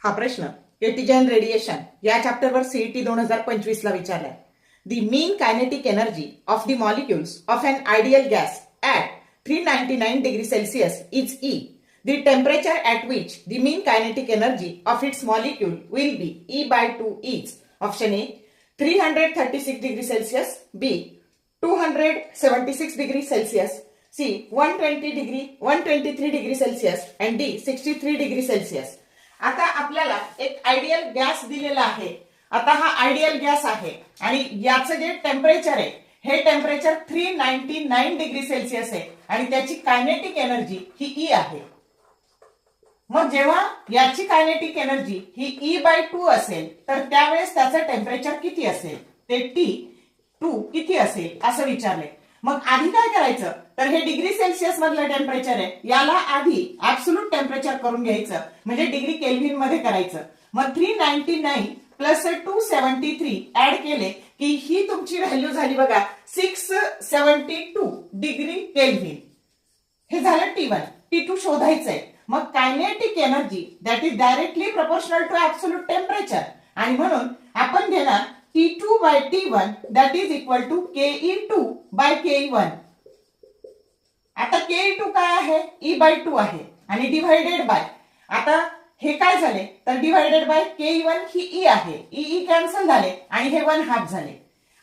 हा प्रश्न antigen radiation या चॅप्टरवर सीईटी 2025 ला विचारलाय. The mean kinetic energy of the molecules of an ideal gas at 399 degree Celsius is E. The temperature at which the mean kinetic energy of its molecule will be E by 2 is option A 336 degree Celsius, B 276 degree Celsius, C 123 degree Celsius and D 63 degree Celsius. आता आपल्याला एक ideal gas दिलेला आहे. आता हा ideal gas आहे आणि याचं जे टेम्परेचर आहे हे टेम्परेचर 399 डिग्री सेल्सिअस आहे आणि त्याची कायनेटिक एनर्जी ही ई आहे. मग जेव्हा याची कायनेटिक एनर्जी ही E/2 असेल तर त्यावेळेस त्याचं टेम्परेचर किती असेल ते T2 किती असेल असं विचारले. मग आधी काय करायचं तर हे डिग्री सेल्सिअस मधलं टेम्परेचर आहे याला आधी ऍब्सोल्यूट टेम्परेचर करून घ्यायचं म्हणजे डिग्री केल्व्हिन मध्ये करायचं. मग 399 प्लस 273 ऍड केले की ही तुमची व्हॅल्यू झाली बघा 672 डिग्री केल्व्हिन. हे झालं T1. T2 शोधायचंय. मग kinetic energy that is directly proportional to absolute temperature आणि म्हणून आपण घेणार T2 by T1 that is equal to KE2 by KE1. आता KE2 काय आहे E/2 आहे आणि डिवाइडेड बाय आता हे काय झाले तर divided by KE1 he E आहे. E कॅन्सल झाले आणि हे 1/2 झाले.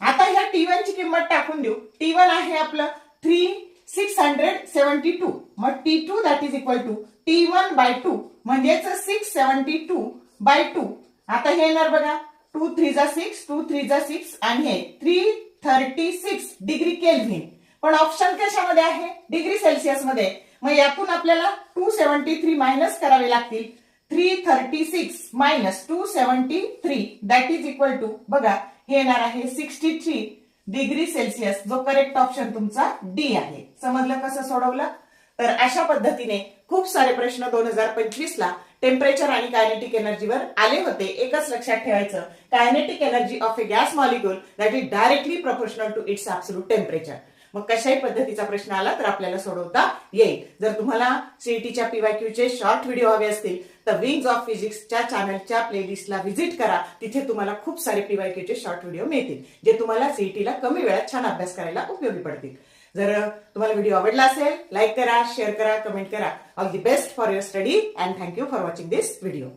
आता ह्या T1 ची किंमत टाकून देऊ. T1 आहे आपलं 672. मग T2 that is equal to T1 by 2 म्हणजेच 672/2. आता हे येणार बघा 2 3 जा 6 2 3 जा 6 आणि हे 336 डिग्री केल्व्हिन. पण ऑप्शन कशामध्ये आहे डिग्री सेल्सिअस मध्ये. मग यातून आपल्याला 273 मायनस करावे लागतील. 336 minus 273 that is equal to बघा हे येणार आहे 63 डिग्री सेल्सिअस. जो करेक्ट ऑप्शन तुमचा डी आहे. समजलं कसं सोडवलं. तर अशा पद्धतीने खूप सारे प्रश्न 2025 ला टेम्परेचर आणि कायनेटिक एनर्जीवर आले होते. एकच लक्षात ठेवायचं kinetic energy of a gas molecule that is directly proportional to its absolute temperature. मग कशाही पद्धतीचा प्रश्न आला तर आपल्याला सोडवता येईल. जर तुम्हाला सीईटीच्या पीवायक्यूचे शॉर्ट व्हिडिओ हवे असतील तर विंग्स ऑफ फिजिक्सच्या चॅनलच्या प्लेलिस्टला व्हिजिट करा. तिथे तुम्हाला खूप सारे पीवायक्यूचे शॉर्ट व्हिडिओ मिळतील जे तुम्हाला सीईटीला कमी वेळात छान अभ्यास करायला उपयोगी पडतील. जर तुम्हाला व्हिडिओ आवडला असेल लाईक करा, शेअर करा, कमेंट करा. All the best for your study and thank you for watching this video.